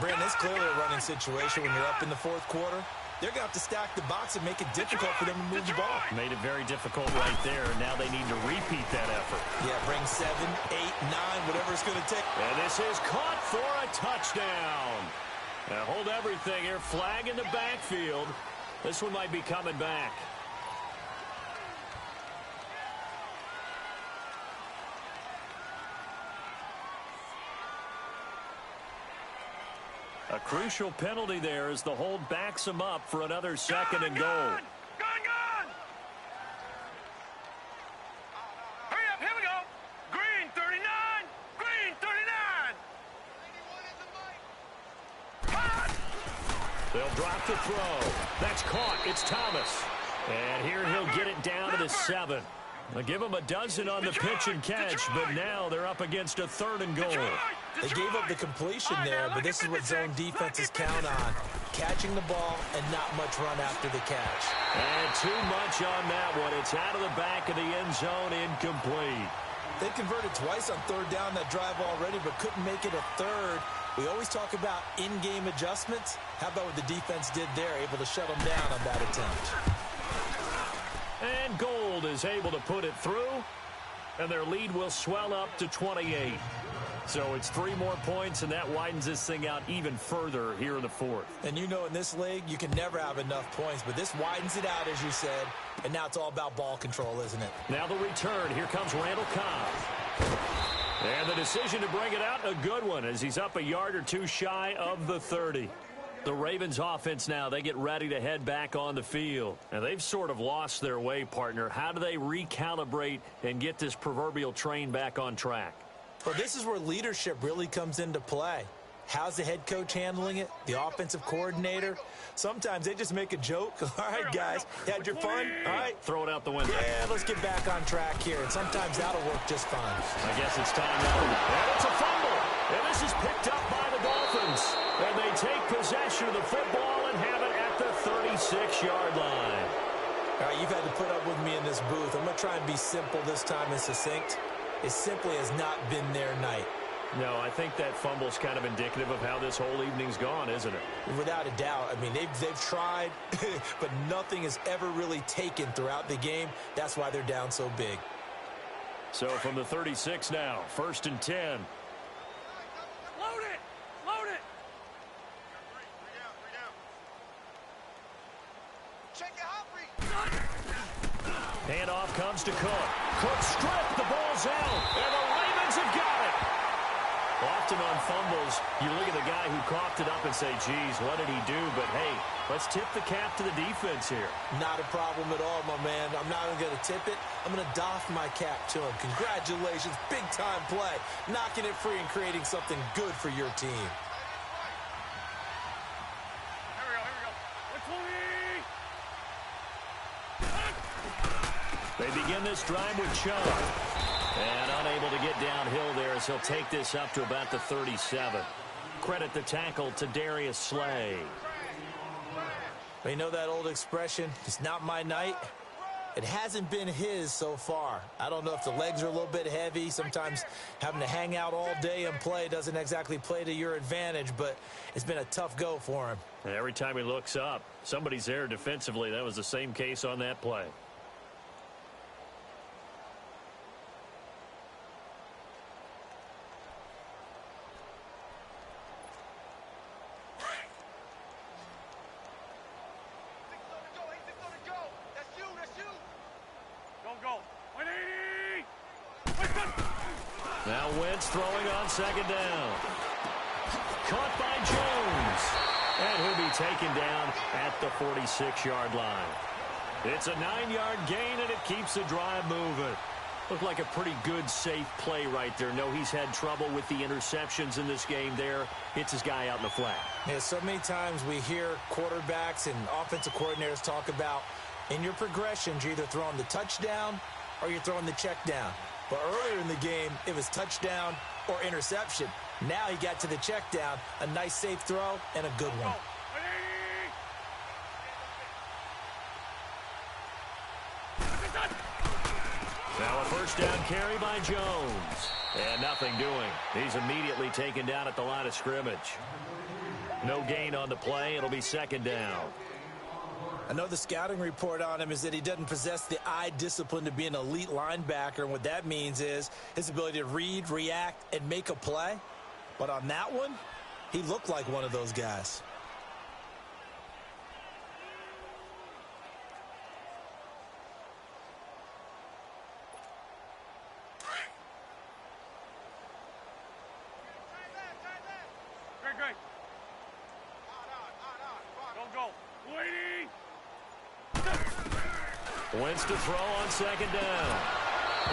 Brandon, it's clearly a running situation when you're up in the fourth quarter. They're going to have to stack the box and make it difficult for them to move the ball. Made it very difficult right there. Now they need to repeat that effort. Yeah, bring 7, 8, 9, whatever it's going to take. And this is caught for a touchdown. Now hold everything here. Flag in the backfield. This one might be coming back. A crucial penalty there as the hold backs him up for another second and goal. Gone! Hurry up, here we go! Green 39! Green 39! They'll drop the throw. That's caught. It's Thomas. And here he'll get it down to the 7. They'll give him a dozen on the pitch and catch, but now they're up against a third and goal. They gave up the completion there, but this is what zone defenses count on. Catching the ball and not much run after the catch. And too much on that one. It's out of the back of the end zone, incomplete. They converted twice on third down that drive already, but couldn't make it a third. We always talk about in-game adjustments. How about what the defense did there, able to shut them down on that attempt. And Gold is able to put it through, and their lead will swell up to 28. So it's 3 more points, and that widens this thing out even further here in the fourth. And you know in this league, you can never have enough points, but this widens it out, as you said, and now it's all about ball control, isn't it? Now the return. Here comes Randall Cobb. And the decision to bring it out, a good one, as he's up a yard or 2 shy of the 30. The Ravens offense now, they get ready to head back on the field. And they've sort of lost their way, partner. How do they recalibrate and get this proverbial train back on track? Well, this is where leadership really comes into play. How's the head coach handling it? The offensive coordinator? Sometimes they just make a joke. All right, guys, you had your fun? All right. Throw it out the window. Yeah, let's get back on track here. And sometimes that'll work just fine. I guess it's time now. And it's a fumble. And this is picked up by the Dolphins. And they take possession of the football and have it at the 36-yard line. All right, you've had to put up with me in this booth. I'm going to try and be simple this time and succinct. It simply has not been their night. No, I think that fumble's kind of indicative of how this whole evening's gone, isn't it? Without a doubt. I mean, they've tried, but nothing has ever really taken throughout the game. That's why they're down so big. So from the 36 now, 1st and 10. Load it! Load it! Check it out, Handoff comes to Cook. Cook stripped. The ball's out. And the Ravens have got it. Often on fumbles, you look at the guy who coughed it up and say, geez, what did he do? But, hey, let's tip the cap to the defense here. Not a problem at all, my man. I'm not even going to tip it. I'm going to doff my cap to him. Congratulations. Big-time play. Knocking it free and creating something good for your team. They begin this drive with Chubb. And unable to get downhill there as he'll take this up to about the 37. Credit the tackle to Darius Slay. You know that old expression, it's not my night? It hasn't been his so far. I don't know if the legs are a little bit heavy. Sometimes having to hang out all day and play doesn't exactly play to your advantage, but it's been a tough go for him. And every time he looks up, somebody's there defensively. That was the same case on that play. Now Wentz throwing on second down. Caught by Jones. And he'll be taken down at the 46-yard line. It's a 9-yard gain, and it keeps the drive moving. Looked like a pretty good, safe play right there. No, he's had trouble with the interceptions in this game there. Hits his guy out in the flat. Yeah, so many times we hear quarterbacks and offensive coordinators talk about in your progressions, you're either throwing the touchdown or you're throwing the check down. But earlier in the game, it was touchdown or interception. Now he got to the check down, a nice safe throw, and a good one. Now a first down carry by Jones. And nothing doing. He's immediately taken down at the line of scrimmage. No gain on the play. It'll be second down. I know the scouting report on him is that he doesn't possess the eye discipline to be an elite linebacker. And what that means is his ability to read, react, and make a play. But on that one, he looked like one of those guys. Great. Go. Waiting. Wentz to throw on second down.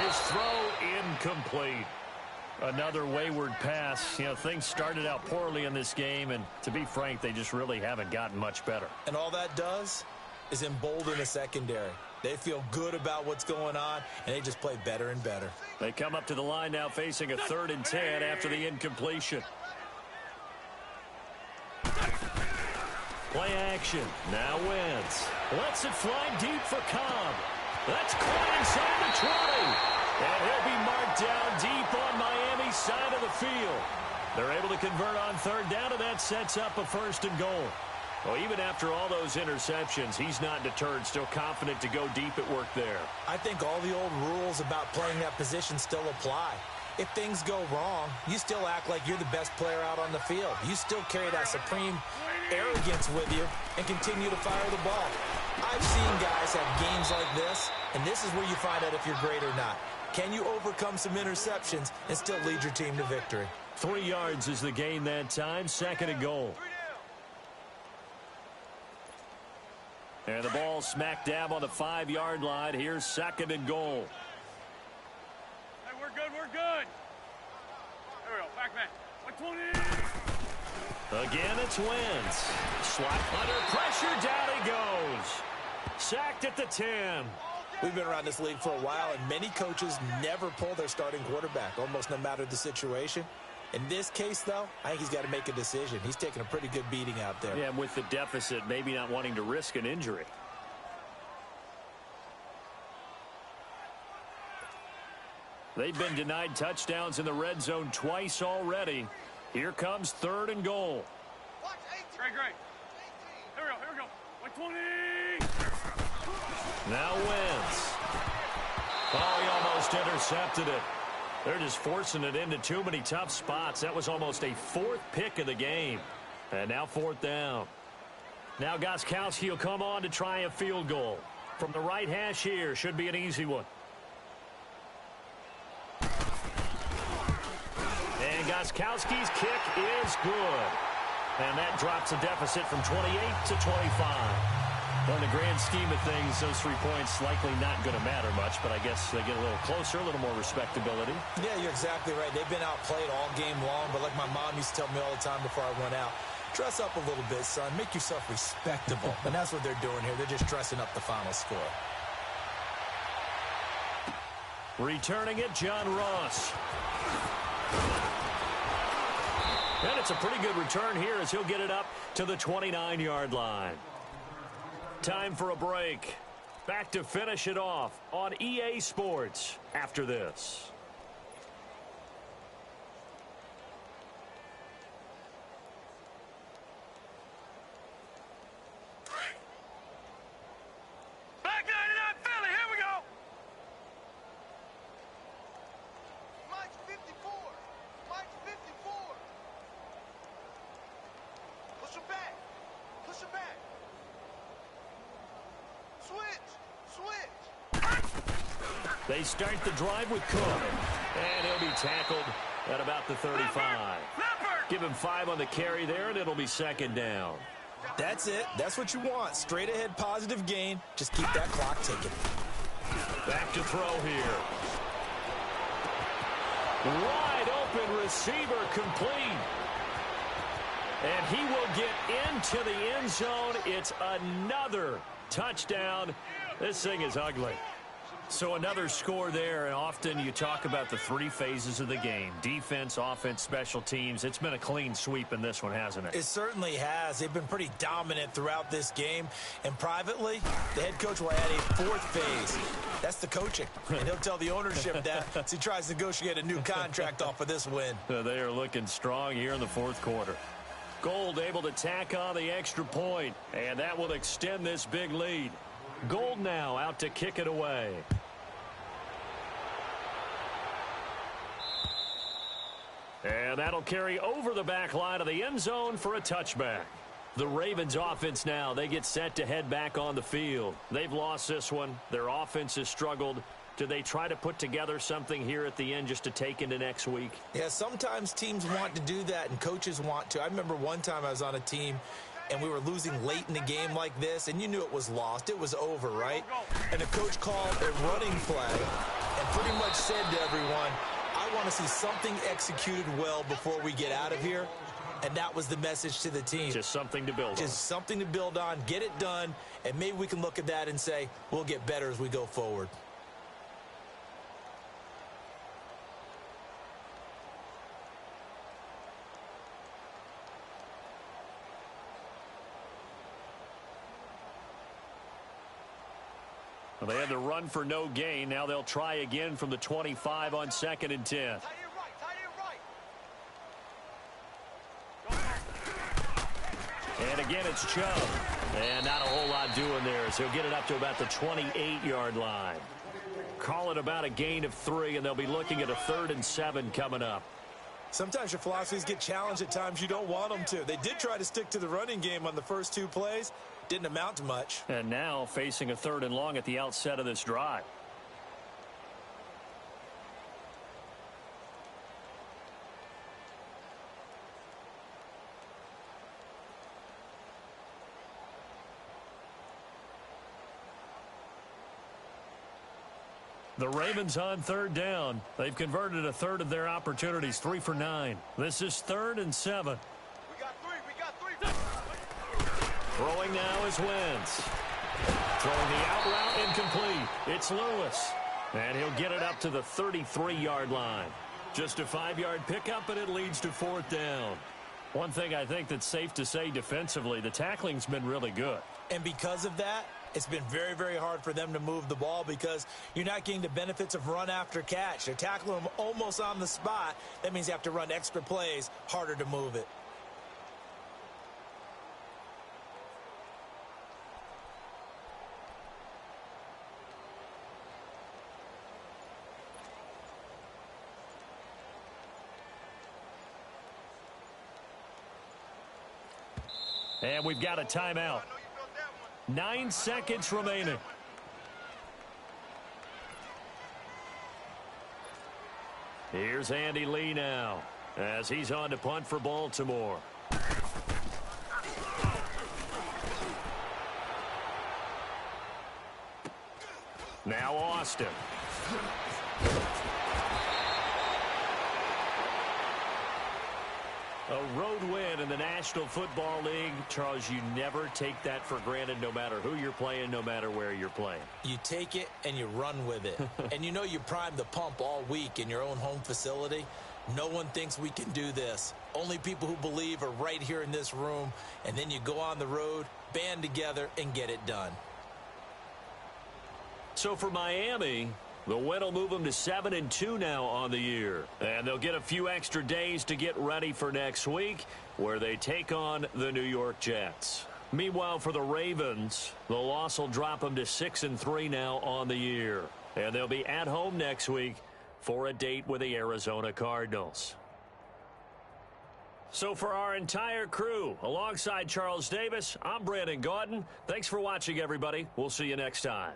His throw incomplete. Another wayward pass. You know, things started out poorly in this game, and to be frank, they just really haven't gotten much better. And all that does is embolden the secondary. They feel good about what's going on, and they just play better and better. They come up to the line now facing a 3rd and 10 after the incompletion. Play action. Now Wentz. Lets it fly deep for Cobb. That's caught inside the 20. And he'll be marked down deep on Miami's side of the field. They're able to convert on 3rd down, and that sets up a 1st and goal. Well, even after all those interceptions, he's not deterred, still confident to go deep at work there. I think all the old rules about playing that position still apply. If things go wrong, you still act like you're the best player out on the field. You still carry that supreme arrogance with you and continue to fire the ball. I've seen guys have games like this, and this is where you find out if you're great or not. Can you overcome some interceptions and still lead your team to victory? 3 yards is the gain that time, 2nd and goal. And the ball smack dab on the 5-yard line. Here's 2nd and goal. Hey, we're good. There we go. Back man. 120. Again, it's Wentz. Slot under pressure. Down he goes. Sacked at the 10. We've been around this league for a while, and many coaches never pull their starting quarterback, almost no matter the situation. In this case, though, I think he's got to make a decision. He's taking a pretty good beating out there. Yeah, and with the deficit, maybe not wanting to risk an injury. They've been denied touchdowns in the red zone twice already. Here comes 3rd and goal. Great. Here we go. 120. Now Wentz. Oh, he almost intercepted it. They're just forcing it into too many tough spots. That was almost a 4th pick of the game. And now 4th down. Now Gostkowski will come on to try a field goal. From the right hash here, should be an easy one. And Gostkowski's kick is good. And that drops a deficit from 28 to 25. Well, in the grand scheme of things, those 3 points likely not going to matter much, but I guess they get a little closer, a little more respectability. Yeah, you're exactly right. They've been outplayed all game long, but like my mom used to tell me all the time before I went out, dress up a little bit, son. Make yourself respectable. And that's what they're doing here. They're just dressing up the final score. Returning it, John Ross. And it's a pretty good return here as he'll get it up to the 29-yard line. Time for a break. Back to finish it off on EA Sports after this. Back 99 Philly, here we go. Mike's 54. Mike's 54. Push him back. Push him back. Switch! They start the drive with Cook. And he'll be tackled at about the 35. Give him 5 on the carry there, and it'll be second down. That's it. That's what you want. Straight ahead positive gain. Just keep that clock ticking. Back to throw here. Wide open receiver complete. And he will get into the end zone. It's another touchdown. This thing is ugly. So another score there, and often you talk about the 3 phases of the game. Defense, offense, special teams. It's been a clean sweep in this one, hasn't it? It certainly has. They've been pretty dominant throughout this game. And privately, the head coach will add a 4th phase. That's the coaching. And he'll tell the ownership that as he tries to negotiate a new contract off of this win. They are looking strong here in the 4th quarter. Gold able to tack on the extra point, and that will extend this big lead. Gold now out to kick it away. And that'll carry over the back line of the end zone for a touchback. The Ravens offense now, they get set to head back on the field. They've lost this one. Their offense has struggled. Do they try to put together something here at the end just to take into next week? Yeah, sometimes teams want to do that and coaches want to. I remember one time I was on a team and we were losing late in the game like this, and you knew it was lost. It was over, right? And the coach called a running flag and pretty much said to everyone, I want to see something executed well before we get out of here. And that was the message to the team. Just something to build on. Just something to build on, get it done, and maybe we can look at that and say, we'll get better as we go forward. Well, they had to run for no gain. Now they'll try again from the 25 on 2nd and 10. And again, it's Chubb. And not a whole lot doing there, so he'll get it up to about the 28-yard line. Call it about a gain of 3, and they'll be looking at a 3rd and 7 coming up. Sometimes your philosophies get challenged at times you don't want them to. They did try to stick to the running game on the first 2 plays. Didn't amount to much. And now facing a 3rd and long at the outset of this drive. The Ravens on 3rd down. They've converted a 1/3 of their opportunities, 3 for 9. This is 3rd and 7. We got three. Throwing now is Wentz. Throwing the out route incomplete. It's Lewis. And he'll get it up to the 33-yard line. Just a 5-yard pickup, and it leads to 4th down. One thing I think that's safe to say defensively, the tackling's been really good. And because of that, it's been very, very hard for them to move the ball because you're not getting the benefits of run after catch. They're tackling them almost on the spot. That means you have to run extra plays, harder to move it. And we've got a timeout. 9 seconds remaining. Here's Andy Lee now as he's on to punt for Baltimore. Now Austin. A road win in the National Football League. Charles, you never take that for granted no matter who you're playing, no matter where you're playing. You take it and you run with it. And you know you primed the pump all week in your own home facility. No one thinks we can do this. Only people who believe are right here in this room. And then you go on the road, band together, and get it done. So for Miami, the win will move them to 7-2 now on the year. And they'll get a few extra days to get ready for next week, where they take on the New York Jets. Meanwhile, for the Ravens, the loss will drop them to 6-3 now on the year. And they'll be at home next week for a date with the Arizona Cardinals. So for our entire crew, alongside Charles Davis, I'm Brandon Gaudin. Thanks for watching, everybody. We'll see you next time.